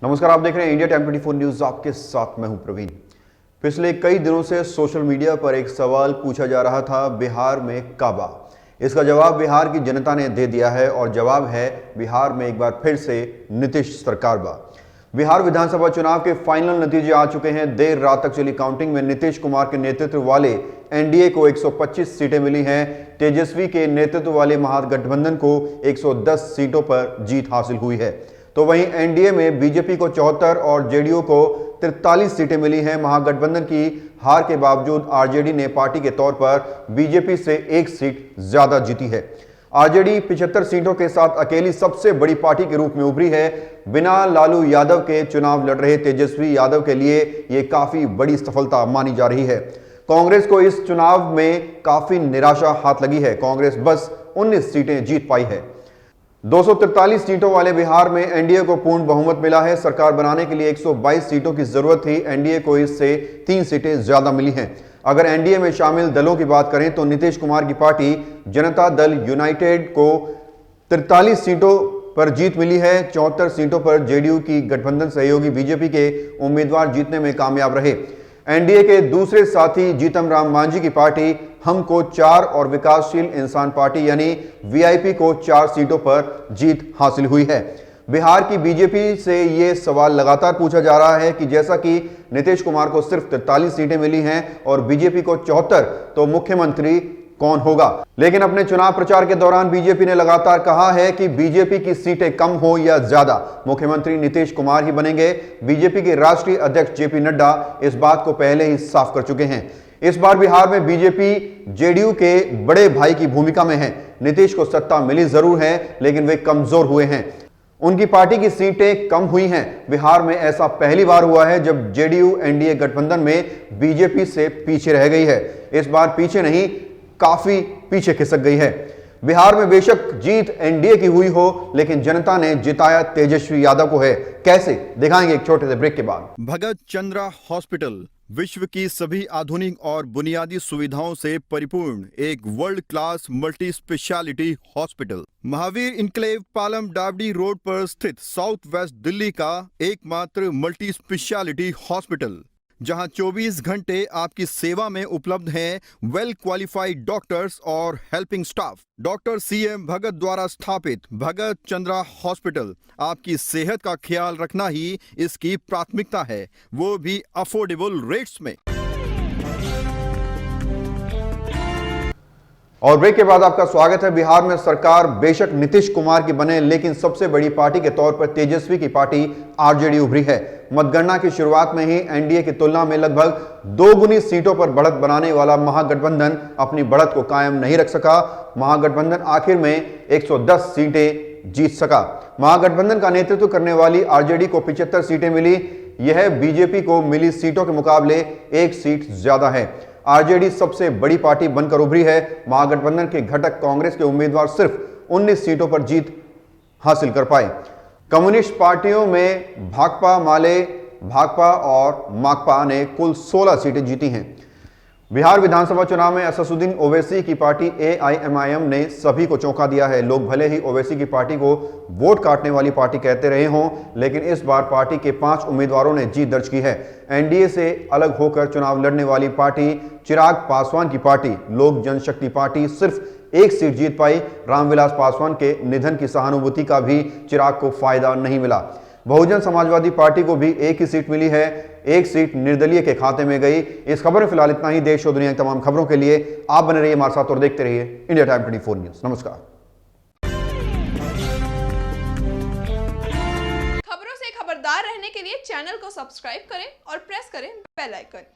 नमस्कार, आप देख रहे हैं इंडिया टाइम 24 न्यूज। आपके साथ मैं हूं प्रवीण। पिछले कई दिनों से सोशल मीडिया पर एक सवाल पूछा जा रहा था, बिहार में काबा। इसका जवाब बिहार की जनता ने दे दिया है और जवाब है बिहार में एक बार फिर से नीतीश सरकार बा। बिहार विधानसभा चुनाव के फाइनल नतीजे आ चुके हैं। देर रात तक चली काउंटिंग में नीतीश कुमार के नेतृत्व वाले एनडीए को 125 सीटें मिली हैं। तेजस्वी के नेतृत्व वाले महागठबंधन को 110 सीटों पर जीत हासिल हुई है। तो वहीं एनडीए में बीजेपी को 74 और जेडीयू को 43 सीटें मिली हैं। महागठबंधन की हार के बावजूद आरजेडी ने पार्टी के तौर पर बीजेपी से एक सीट ज्यादा जीती है। आरजेडी 75 सीटों के साथ अकेली सबसे बड़ी पार्टी के रूप में उभरी है। बिना लालू यादव के चुनाव लड़ रहे तेजस्वी यादव के लिए यह काफी बड़ी सफलता मानी जा रही है। कांग्रेस को इस चुनाव में काफी निराशा हाथ लगी है। कांग्रेस बस 19 सीटें जीत पाई है। 243 सीटों वाले बिहार में एनडीए को पूर्ण बहुमत मिला है। सरकार बनाने के लिए 122 सीटों की जरूरत थी। एनडीए को इससे 3 सीटें ज्यादा मिली हैं। अगर एनडीए में शामिल दलों की बात करें तो नीतीश कुमार की पार्टी जनता दल यूनाइटेड को 43 सीटों पर जीत मिली है। 74 सीटों पर जेडीयू की गठबंधन सहयोगी बीजेपी के उम्मीदवार जीतने में कामयाब रहे। एनडीए के दूसरे साथी जीतन राम मांझी की पार्टी हम को 4 और विकासशील इंसान पार्टी यानी वीआईपी को 4 सीटों पर जीत हासिल हुई है। बिहार की बीजेपी से यह सवाल लगातार पूछा जा रहा है कि जैसा कि नीतीश कुमार को सिर्फ 43 सीटें मिली हैं और बीजेपी को 74, तो मुख्यमंत्री कौन होगा। लेकिन अपने चुनाव प्रचार के दौरान बीजेपी ने लगातार कहा है कि बीजेपी की सीटें कम हो या ज्यादा, मुख्यमंत्री नीतीश कुमार ही बनेंगे। बीजेपी के राष्ट्रीय अध्यक्ष जेपी नड्डा इस बात को पहले ही साफ कर चुके हैं। इस बार बिहार में बीजेपी जेडीयू के बड़े भाई की भूमिका में है। नीतीश को सत्ता मिली जरूर है, लेकिन वे कमजोर हुए हैं। उनकी पार्टी की सीटें कम हुई हैं। बिहार में ऐसा पहली बार हुआ है जब जेडीयू एनडीए गठबंधन में बीजेपी से पीछे रह गई है। इस बार पीछे नहीं, काफी पीछे खिसक गई है। बिहार में बेशक जीत एनडीए की हुई हो, लेकिन जनता ने जिताया तेजस्वी यादव को है। कैसे, दिखाएंगे एक छोटे से ब्रेक के बाद। भगत चंद्रा हॉस्पिटल विश्व की सभी आधुनिक और बुनियादी सुविधाओं से परिपूर्ण एक world class multi speciality hospital, Mahavir enclave Palam डावडी रोड पर स्थित साउथ वेस्ट दिल्ली का एकमात्र मल्टी स्पेशलिटी हॉस्पिटल, जहां 24 घंटे आपकी सेवा में उपलब्ध हैं वेल क्वालिफाइड डॉक्टर्स और हेल्पिंग स्टाफ। डॉक्टर सीएम भगत द्वारा स्थापित भगत चंद्रा हॉस्पिटल आपकी सेहत का ख्याल रखना ही इसकी प्राथमिकता है, वो भी अफोर्डेबल रेट्स में। और ब्रेक के बाद आपका स्वागत है। बिहार में सरकार बेशक नीतीश कुमार की बने, लेकिन सबसे बड़ी पार्टी के तौर पर तेजस्वी की पार्टी आरजेडी उभरी है। मतगणना की शुरुआत में ही एनडीए की तुलना में लगभग 2 गुनी सीटों पर बढ़त बनाने वाला महागठबंधन अपनी बढ़त को कायम नहीं रख सका। महागठबंधन आखिर में 110 सीटें जीत सका। महागठबंधन का नेतृत्व करने वाली आरजेडी को 75 सीटें मिली। यह बीजेपी को मिली सीटों के मुकाबले 1 सीट ज्यादा है। आरजेडी सबसे बड़ी पार्टी बनकर उभरी है। महागठबंधन के घटक कांग्रेस के उम्मीदवार सिर्फ 19 सीटों पर जीत हासिल कर पाए। कम्युनिस्ट पार्टियों में भाकपा, माले, भाकपा और माकपा ने कुल 16 सीटें जीती हैं। बिहार विधानसभा चुनाव में असदुद्दीन ओवैसी की पार्टी एआईएमआईएम ने सभी को चौंका दिया है। लोग भले ही ओवैसी की पार्टी को वोट काटने वाली पार्टी कहते रहे हों, लेकिन इस बार पार्टी के 5 उम्मीदवारों ने जीत दर्ज की है। एनडीए से अलग होकर चुनाव लड़ने वाली पार्टी चिराग पासवान की पार्टी लोक जनशक्ति पार्टी सिर्फ 1 सीट जीत पाई। रामविलास पासवान के निधन की सहानुभूति का भी चिराग को फायदा नहीं मिला। बहुजन समाजवादी पार्टी को भी 1 ही सीट मिली है। 1 सीट निर्दलीय के खाते में गई। इस खबर में फिलहाल इतना ही। देश और दुनिया की तमाम खबरों के लिए आप बने रहिए हमारे साथ और देखते रहिए इंडिया टाइम 24 न्यूज। नमस्कार। खबरों से खबरदार रहने के लिए चैनल को सब्सक्राइब करें और प्रेस करें बेल आइकन।